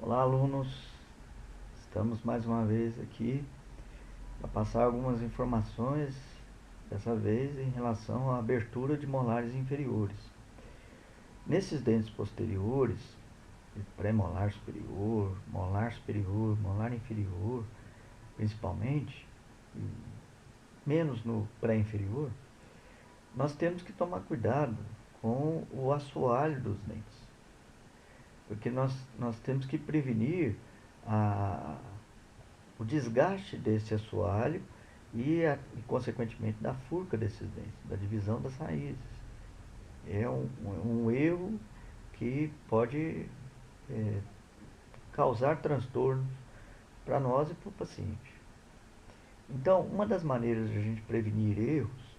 Olá, alunos! Estamos mais uma vez aqui para passar algumas informações, dessa vez em relação à abertura de molares inferiores. Nesses dentes posteriores, pré-molar superior, molar inferior, principalmente, e menos no pré-inferior, nós temos que tomar cuidado com o assoalho dos dentes, porque nós temos que prevenir o desgaste desse assoalho e, consequentemente, da furca desses dentes, da divisão das raízes. É um erro que pode causar transtornos para nós e para o paciente. Então, uma das maneiras de a gente prevenir erros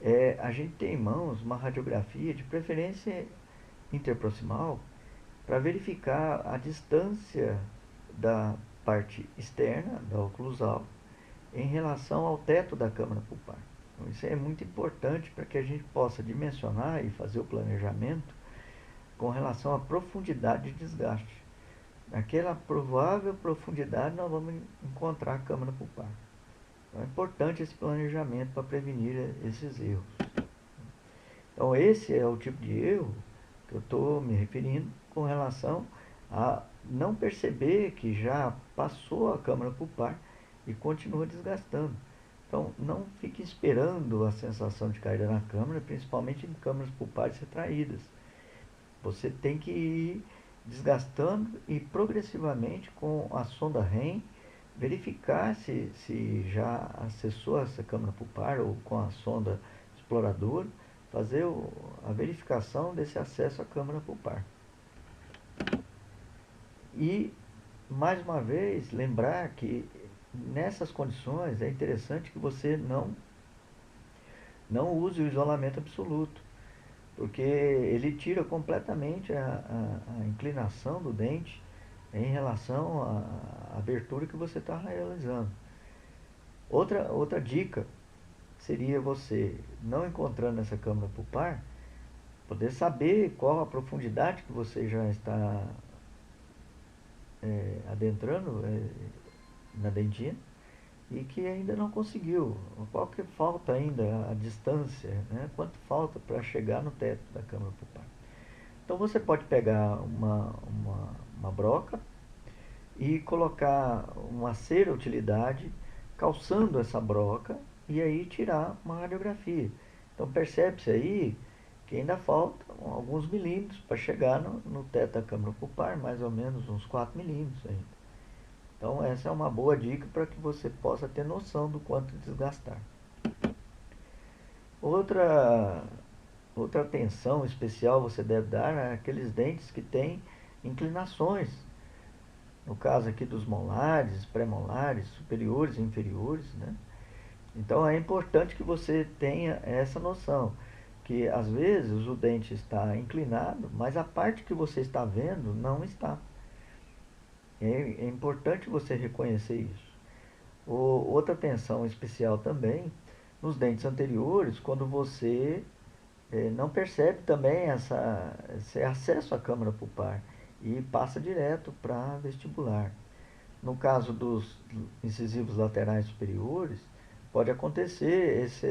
é a gente ter em mãos uma radiografia, de preferência interproximal, para verificar a distância da parte externa da oclusal em relação ao teto da câmara pulpar. Então, isso é muito importante para que a gente possa dimensionar e fazer o planejamento com relação à profundidade de desgaste. Naquela provável profundidade nós vamos encontrar a câmara pulpar. Então é importante esse planejamento para prevenir esses erros. Então esse é o tipo de erro que eu estou me referindo com relação a não perceber que já passou a câmara pulpar e continua desgastando. Então não fique esperando a sensação de caída na câmara, principalmente em câmaras pulpares retraídas. Você tem que ir desgastando e progressivamente com a sonda REM verificar se já acessou essa câmara pulpar, ou com a sonda explorador fazer a verificação desse acesso à câmara pulpar. E, mais uma vez, lembrar que nessas condições é interessante que você não use o isolamento absoluto, porque ele tira completamente a inclinação do dente em relação à abertura que você está realizando. Outra dica seria você, não encontrando essa câmara pulpar, poder saber qual a profundidade que você já está adentrando na dentina e que ainda não conseguiu. Qual que falta ainda a distância, né? Quanto falta para chegar no teto da câmara pulpar. Então você pode pegar uma broca e colocar uma cera utilidade calçando essa broca e aí tirar uma radiografia. Então percebe-se aí que ainda faltam alguns milímetros para chegar no teto da câmara pulpar, mais ou menos uns 4 milímetros ainda. Então essa é uma boa dica para que você possa ter noção do quanto desgastar. Outra atenção especial você deve dar àqueles dentes que têm inclinações. No caso aqui dos molares, pré-molares, superiores e inferiores, né? Então é importante que você tenha essa noção, que às vezes o dente está inclinado, mas a parte que você está vendo não está. É importante você reconhecer isso. Outra atenção especial também nos dentes anteriores, quando você não percebe também esse acesso à câmara pulpar e passa direto para vestibular. No caso dos incisivos laterais superiores, pode acontecer essa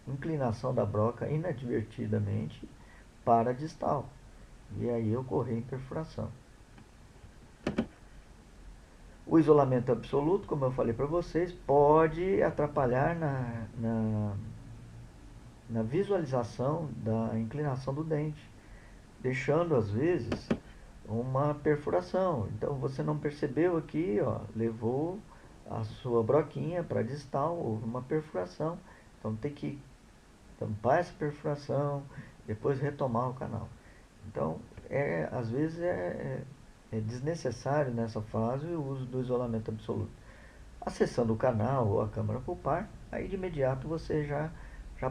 inclinação da broca inadvertidamente para a distal, e aí ocorrer perfuração. O isolamento absoluto, como eu falei para vocês, pode atrapalhar na visualização da inclinação do dente, deixando às vezes uma perfuração. Então você não percebeu aqui, ó, levou a sua broquinha para distal, houve uma perfuração. Então tem que tampar essa perfuração, depois retomar o canal. Então às vezes é desnecessário nessa fase o uso do isolamento absoluto. Acessando o canal ou a câmara pulpar, aí de imediato você já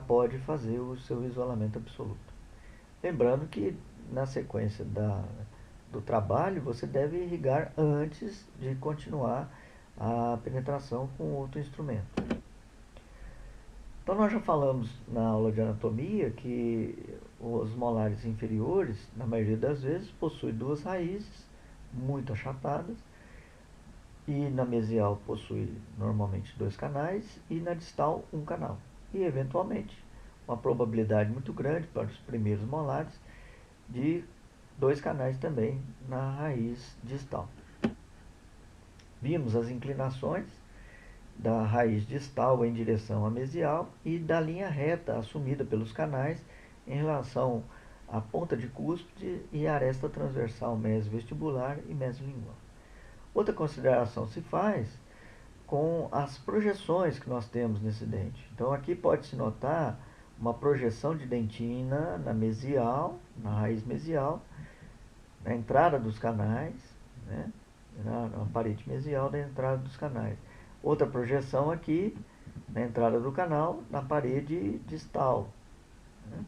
pode fazer o seu isolamento absoluto. Lembrando que na sequência do trabalho você deve irrigar antes de continuar a penetração com outro instrumento. Então nós já falamos na aula de anatomia que os molares inferiores, na maioria das vezes, possuem duas raízes, muito achatadas, e na mesial possui normalmente 2 canais e na distal um canal. E eventualmente uma probabilidade muito grande para os primeiros molares de 2 canais também na raiz distal. Vimos as inclinações da raiz distal em direção à mesial e da linha reta assumida pelos canais em relação à ponta de cúspide e aresta transversal mesovestibular e mesolingual. Outra consideração se faz com as projeções que nós temos nesse dente. Então aqui pode-se notar uma projeção de dentina na mesial, na raiz mesial, na entrada dos canais, né? Na parede mesial da entrada dos canais. Outra projeção aqui, na entrada do canal, na parede distal. Né?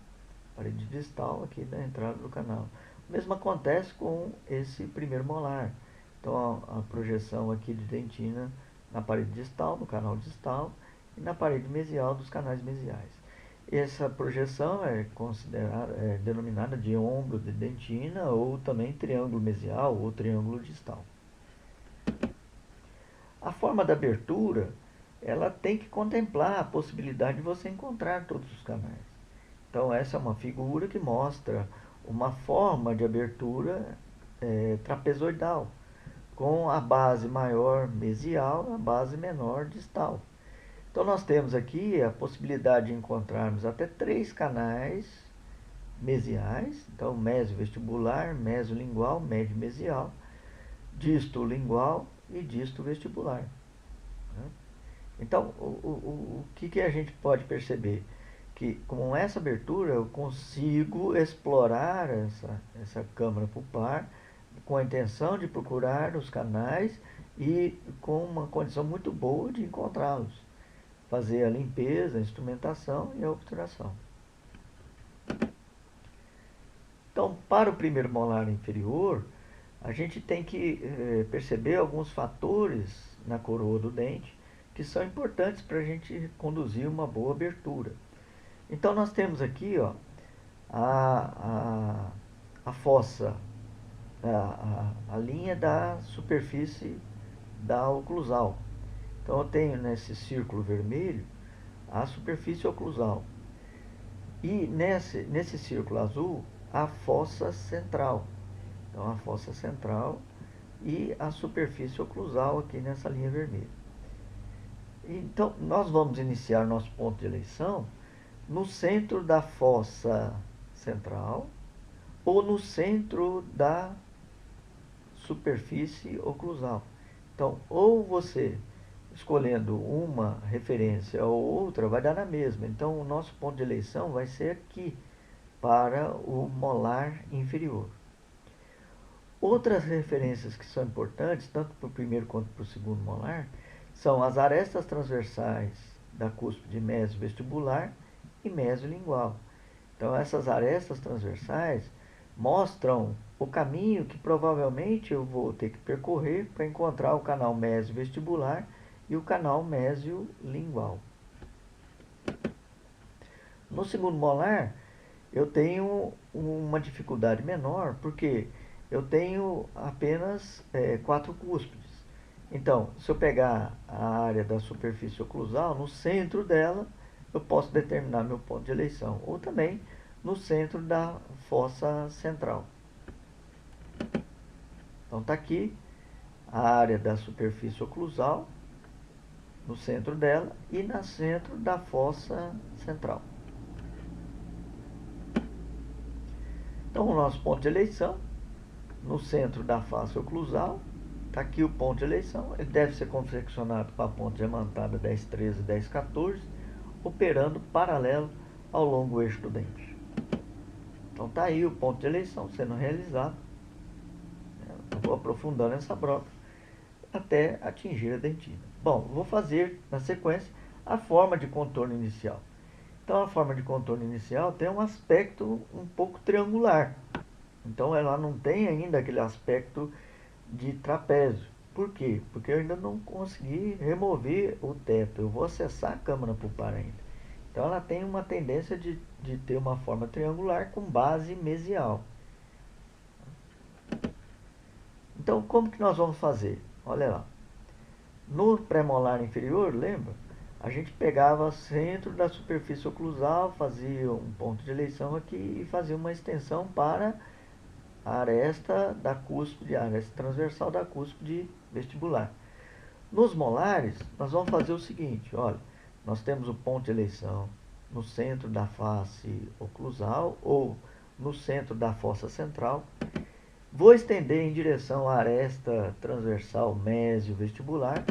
Parede distal aqui da entrada do canal. O mesmo acontece com esse primeiro molar. Então a projeção aqui de dentina na parede distal, no canal distal, e na parede mesial dos canais mesiais. Essa projeção é denominada de ombro de dentina ou também triângulo mesial ou triângulo distal. A forma da abertura, ela tem que contemplar a possibilidade de você encontrar todos os canais. Então essa é uma figura que mostra uma forma de abertura trapezoidal, com a base maior mesial, a base menor distal. Então nós temos aqui a possibilidade de encontrarmos até 3 canais mesiais, então mesovestibular, mesolingual, médio mesial, disto lingual e disto vestibular. Então, o que a gente pode perceber? Que com essa abertura eu consigo explorar essa câmara pulpar com a intenção de procurar os canais e com uma condição muito boa de encontrá-los. Fazer a limpeza, a instrumentação e a obturação. Então, para o primeiro molar inferior, a gente tem que perceber alguns fatores na coroa do dente que são importantes para a gente conduzir uma boa abertura. Então, nós temos aqui ó, a fossa, a linha da superfície da oclusal. Então, eu tenho nesse círculo vermelho a superfície oclusal. E nesse círculo azul, a fossa central. Então, a fossa central e a superfície oclusal aqui nessa linha vermelha. Então, nós vamos iniciar nosso ponto de eleição no centro da fossa central ou no centro da superfície oclusal. Então, ou você escolhendo uma referência ou outra, vai dar na mesma. Então, o nosso ponto de eleição vai ser aqui, para o molar inferior. Outras referências que são importantes, tanto para o primeiro quanto para o segundo molar, são as arestas transversais da cúspide mesovestibular e mesolingual. Então, essas arestas transversais mostram o caminho que provavelmente eu vou ter que percorrer para encontrar o canal mesovestibular e o canal mesiolingual. No segundo molar, eu tenho uma dificuldade menor, porque eu tenho apenas 4 cúspides. Então, se eu pegar a área da superfície oclusal, no centro dela, eu posso determinar meu ponto de eleição. Ou também no centro da fossa central. Então, está aqui a área da superfície oclusal, no centro dela, e no centro da fossa central. Então, o nosso ponto de eleição, no centro da face oclusal, está aqui o ponto de eleição. Ele deve ser confeccionado com a ponta diamantada 1013 e 1014, operando paralelo ao longo eixo do dente. Então, está aí o ponto de eleição sendo realizado. Eu vou aprofundando essa broca até atingir a dentina. Bom, vou fazer, na sequência, a forma de contorno inicial. Então, a forma de contorno inicial tem um aspecto um pouco triangular. Então, ela não tem ainda aquele aspecto de trapézio. Por quê? Porque eu ainda não consegui remover o teto. Eu vou acessar a câmara pulpar ainda. Então, ela tem uma tendência de ter uma forma triangular com base mesial. Então, como que nós vamos fazer? Olha lá. No premolar inferior, lembra? A gente pegava o centro da superfície oclusal, fazia um ponto de eleição aqui e fazia uma extensão para a aresta da cúspide, a aresta transversal da cúspide vestibular. Nos molares, nós vamos fazer o seguinte, olha, nós temos o ponto de eleição no centro da face oclusal ou no centro da fossa central. Vou estender em direção à aresta transversal mésio-vestibular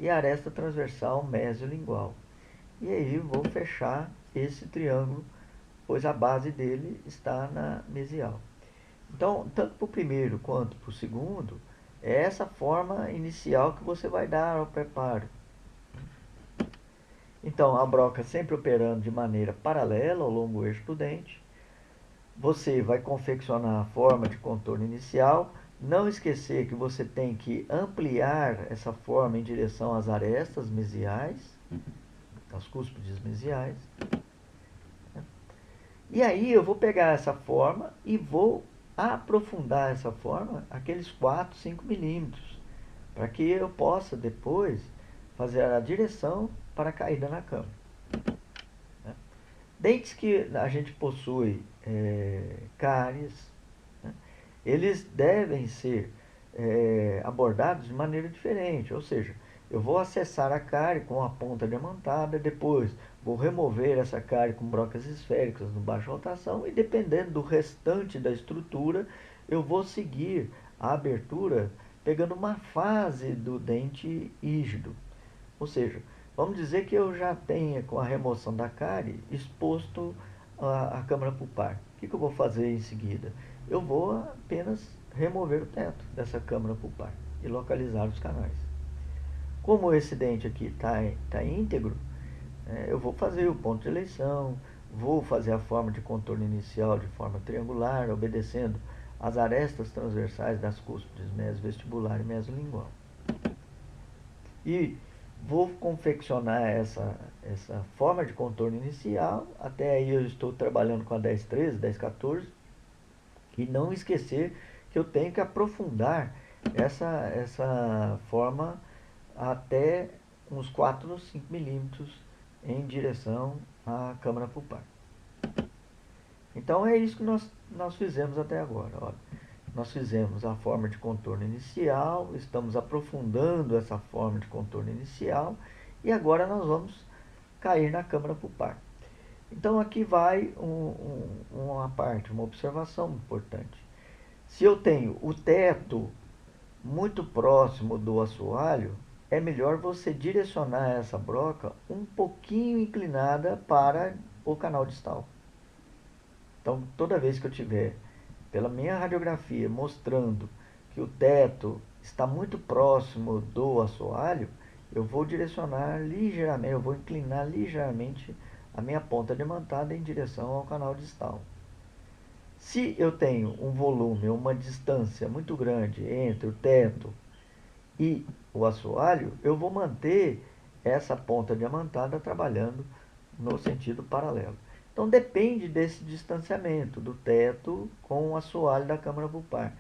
e a aresta transversal mesiolingual. E aí vou fechar esse triângulo, pois a base dele está na mesial. Então, tanto para o primeiro quanto para o segundo, é essa forma inicial que você vai dar ao preparo. Então, a broca sempre operando de maneira paralela ao longo eixo do dente. Você vai confeccionar a forma de contorno inicial. Não esquecer que você tem que ampliar essa forma em direção às arestas mesiais, às cúspides mesiais. E aí eu vou pegar essa forma e vou aprofundar essa forma aqueles 4, 5 milímetros, para que eu possa depois fazer a direção para a caída na cama. Dentes que a gente possui cáries, né, eles devem ser abordados de maneira diferente, ou seja, eu vou acessar a cárie com a ponta diamantada, depois vou remover essa cárie com brocas esféricas no baixa rotação e dependendo do restante da estrutura, eu vou seguir a abertura pegando uma fase do dente rígido. Ou seja, vamos dizer que eu já tenha com a remoção da cárie exposto a câmara pulpar. O que eu vou fazer em seguida? Eu vou apenas remover o teto dessa câmara pulpar e localizar os canais. Como esse dente aqui está íntegro, eu vou fazer o ponto de eleição, vou fazer a forma de contorno inicial de forma triangular, obedecendo as arestas transversais das cúspides mesovestibular e mesolingual. E vou confeccionar essa forma de contorno inicial. Até aí eu estou trabalhando com a 1013, 1014. E não esquecer que eu tenho que aprofundar essa forma até uns 4 ou 5 milímetros em direção à câmara pulpar. Então é isso que nós fizemos até agora. Olha, nós fizemos a forma de contorno inicial, estamos aprofundando essa forma de contorno inicial e agora nós vamos cair na câmara pulpar. Então aqui vai uma parte, uma observação importante. Se eu tenho o teto muito próximo do assoalho, é melhor você direcionar essa broca um pouquinho inclinada para o canal distal. Então, toda vez que eu tiver, pela minha radiografia, mostrando que o teto está muito próximo do assoalho, eu vou direcionar ligeiramente, eu vou inclinar ligeiramente a minha ponta diamantada em direção ao canal distal. Se eu tenho um volume, uma distância muito grande entre o teto e o assoalho, eu vou manter essa ponta diamantada trabalhando no sentido paralelo. Então depende desse distanciamento do teto com o assoalho da câmara pulpar.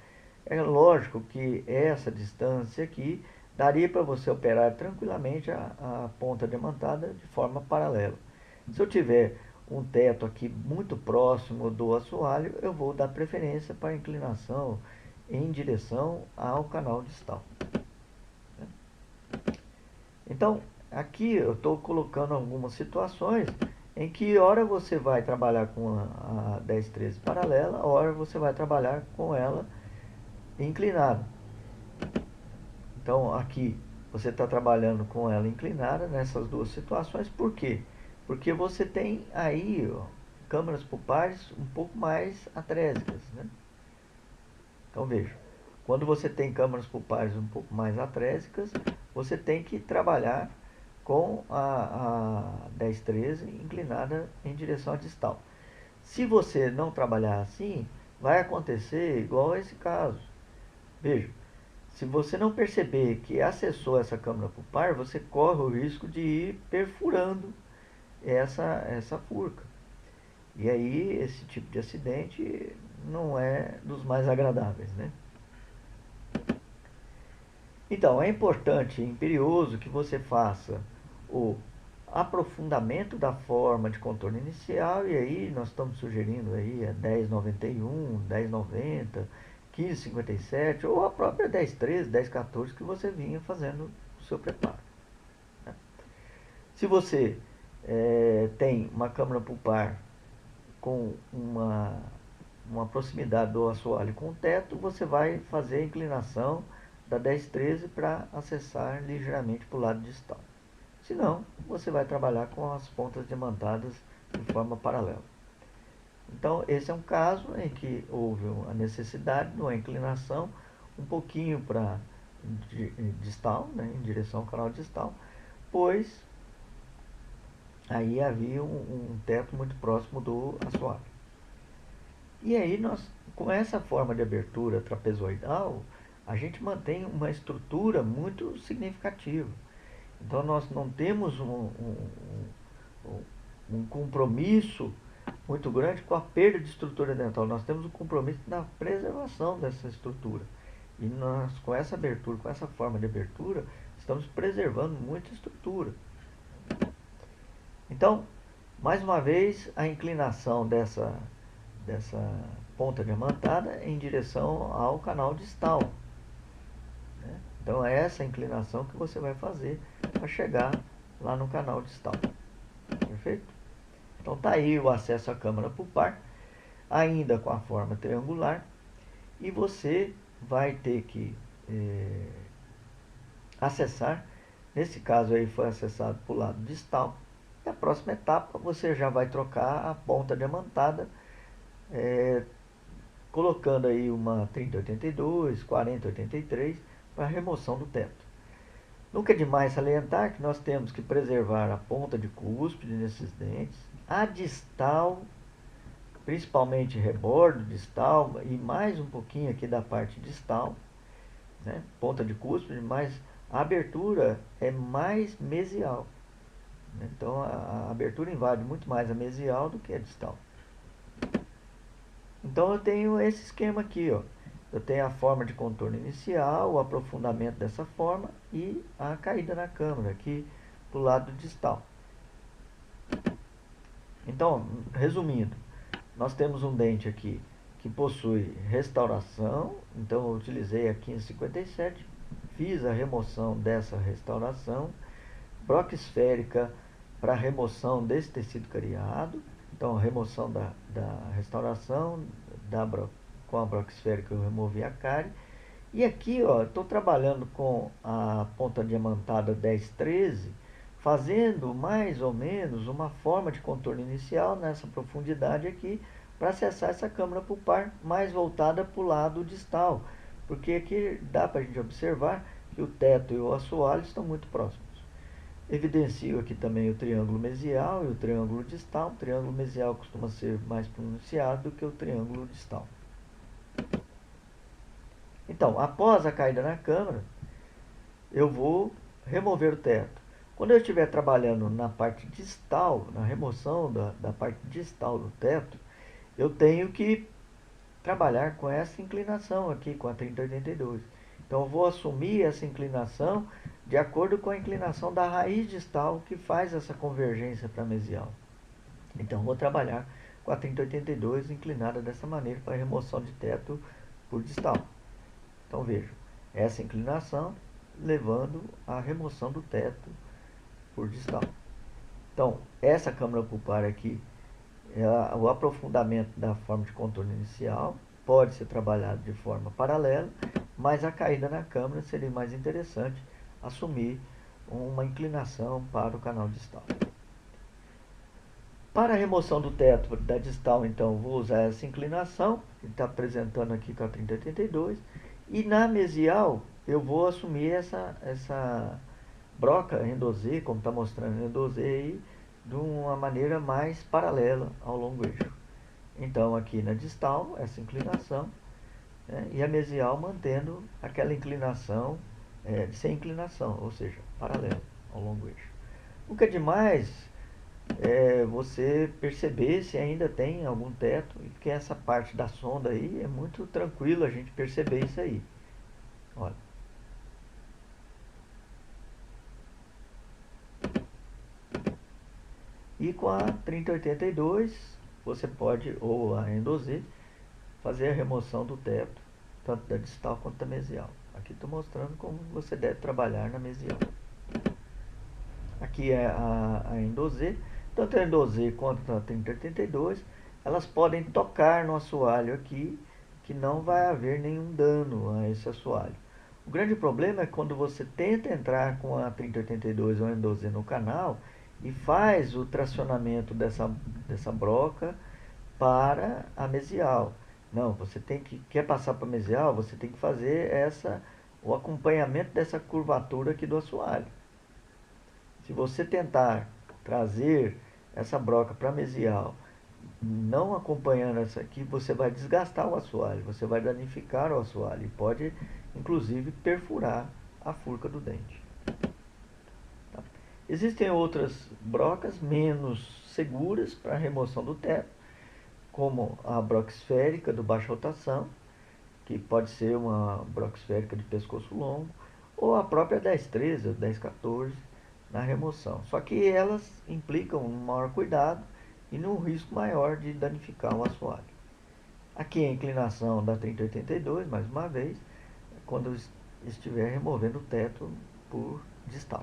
É lógico que essa distância aqui daria para você operar tranquilamente a ponta diamantada de forma paralela. Se eu tiver um teto aqui muito próximo do assoalho, eu vou dar preferência para a inclinação em direção ao canal distal. Então, aqui eu estou colocando algumas situações em que hora você vai trabalhar com a 1013 paralela, hora você vai trabalhar com ela inclinada. Então, aqui você está trabalhando com ela inclinada nessas duas situações. Por quê? Porque você tem aí câmaras pulpares um pouco mais atrésicas, né? Então veja, quando você tem câmaras pulpares um pouco mais atrésicas, você tem que trabalhar com a 1013 inclinada em direção à distal. Se você não trabalhar assim, vai acontecer igual a esse caso. Veja, se você não perceber que acessou essa câmara pulpar, você corre o risco de ir perfurando essa furca. E aí esse tipo de acidente não é dos mais agradáveis, né? Então, é importante e imperioso que você faça o aprofundamento da forma de contorno inicial, e aí nós estamos sugerindo aí a 1091, 1090, 1557 ou a própria 1013, 1014 que você vinha fazendo o seu preparo, né? Se você tem uma câmara pulpar com uma proximidade do assoalho com o teto, você vai fazer a inclinação da 1013 para acessar ligeiramente para o lado distal. Se não, você vai trabalhar com as pontas diamantadas de forma paralela. Então, esse é um caso em que houve a necessidade de uma inclinação um pouquinho para distal, né, em direção ao canal distal, pois aí havia um teto muito próximo do assoalho. E aí nós, com essa forma de abertura trapezoidal, a gente mantém uma estrutura muito significativa. Então nós não temos um compromisso muito grande com a perda de estrutura dental. Nós temos um compromisso na preservação dessa estrutura. E nós, com essa abertura, com essa forma de abertura, estamos preservando muita estrutura. Então, mais uma vez, a inclinação dessa ponta diamantada em direção ao canal distal, né? Então, é essa inclinação que você vai fazer para chegar lá no canal distal. Perfeito? Então, tá aí o acesso à câmara pulpar, ainda com a forma triangular, e você vai ter que acessar. Nesse caso aí foi acessado para o lado distal. E a próxima etapa você já vai trocar a ponta diamantada, colocando aí uma 3082, 4083 para remoção do teto. Nunca é demais salientar que nós temos que preservar a ponta de cúspide nesses dentes, a distal, principalmente rebordo distal e mais um pouquinho aqui da parte distal, né? Ponta de cúspide, mas a abertura é mais mesial. Então a abertura invade muito mais a mesial do que a distal. Então eu tenho esse esquema aqui, ó. Eu tenho a forma de contorno inicial, o aprofundamento dessa forma e a caída na câmara aqui do lado distal. Então, resumindo, nós temos um dente aqui que possui restauração. Então eu utilizei a 1557, fiz a remoção dessa restauração, broca esférica para remoção desse tecido cariado. Então, a remoção da restauração com a broca esférica, eu removi a cárie. E aqui, ó, estou trabalhando com a ponta diamantada 1013, fazendo mais ou menos uma forma de contorno inicial nessa profundidade aqui, para acessar essa câmara pulpar mais voltada para o lado distal. Porque aqui dá para a gente observar que o teto e o assoalho estão muito próximos. Evidencio aqui também o triângulo mesial e o triângulo distal. O triângulo mesial costuma ser mais pronunciado do que o triângulo distal. Então, após a caída na câmara, eu vou remover o teto. Quando eu estiver trabalhando na parte distal, na remoção da parte distal do teto, eu tenho que trabalhar com essa inclinação aqui, com a 3082. Então, eu vou assumir essa inclinação de acordo com a inclinação da raiz distal que faz essa convergência para mesial. Então, vou trabalhar com a 3082 inclinada dessa maneira para remoção de teto por distal. Então, vejam, essa inclinação levando à remoção do teto por distal. Então, essa câmara pulpar aqui, o aprofundamento da forma de contorno inicial pode ser trabalhado de forma paralela, mas a caída na câmara seria mais interessante assumir uma inclinação para o canal distal. Para a remoção do teto da distal, então, vou usar essa inclinação, que está apresentando aqui com a 3082, e na mesial eu vou assumir essa broca endosê, como está mostrando o endosê aí, de uma maneira mais paralela ao longo eixo. Então, aqui na distal, essa inclinação, né, e a mesial mantendo aquela inclinação, sem inclinação, ou seja, paralela ao longo eixo. O que é demais é você perceber se ainda tem algum teto, porque essa parte da sonda aí é muito tranquilo a gente perceber isso aí. Olha. E com a 3082 você pode, ou a Endo-Z, fazer a remoção do teto, tanto da distal quanto da mesial. Aqui estou mostrando como você deve trabalhar na mesial. Aqui é a Endo-Z, tanto a Endo-Z quanto a 3082, elas podem tocar no assoalho aqui, que não vai haver nenhum dano a esse assoalho. O grande problema é quando você tenta entrar com a 3082 ou a Endo-Z no canal e faz o tracionamento dessa broca para a mesial. Não, você quer passar para a mesial, você tem que fazer o acompanhamento dessa curvatura aqui do assoalho. Se você tentar trazer essa broca para a mesial, não acompanhando essa aqui, você vai desgastar o assoalho, você vai danificar o assoalho e pode, inclusive, perfurar a furca do dente. Tá? Existem outras brocas menos seguras para a remoção do teto, como a broca esférica do baixa rotação, que pode ser uma broca esférica de pescoço longo, ou a própria 1013 ou 1014 na remoção. Só que elas implicam um maior cuidado e num risco maior de danificar o assoalho. Aqui a inclinação da 3082, mais uma vez, quando estiver removendo o teto por distal.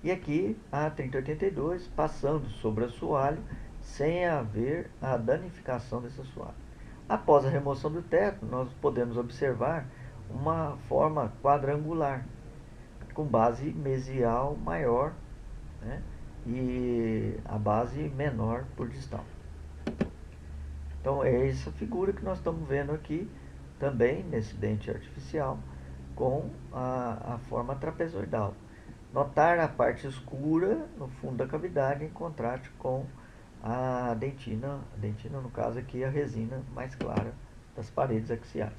E aqui a 3082 passando sobre o assoalho sem haver a danificação desse assoalho. Após a remoção do teto, nós podemos observar uma forma quadrangular, com base mesial maior, né, e a base menor por distal. Então é essa figura que nós estamos vendo aqui, também nesse dente artificial, com a forma trapezoidal. Notar a parte escura no fundo da cavidade em contraste com a dentina no caso aqui a resina mais clara das paredes axiais.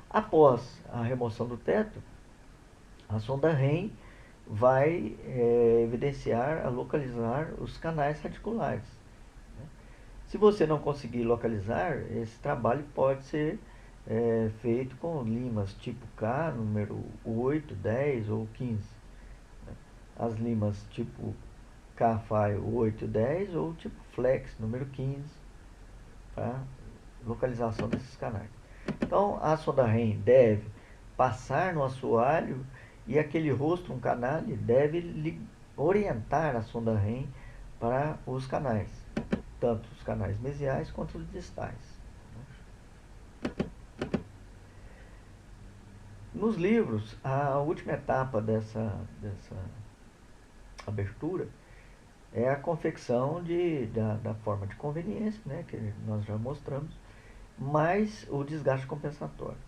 Após a remoção do teto, a sonda REM vai evidenciar, localizar os canais radiculares. Se você não conseguir localizar, esse trabalho pode ser feito com limas tipo K, número 8, 10 ou 15. As limas tipo K-File 8, 10 ou tipo Flex, número 15, para localização desses canais. Então, a sonda REM deve passar no assoalho e aquele rosto, um canal, deve orientar a sonda REM para os canais, tanto os canais mesiais quanto os distais. Nos livros, a última etapa dessa abertura é a confecção da forma de conveniência, né, que nós já mostramos, mais o desgaste compensatório.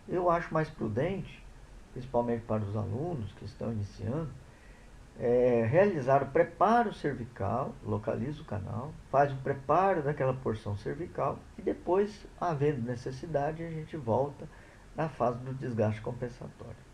Eu acho mais prudente, principalmente para os alunos que estão iniciando, realizar o preparo cervical, localiza o canal, faz o preparo daquela porção cervical e depois, havendo necessidade, a gente volta na fase do desgaste compensatório.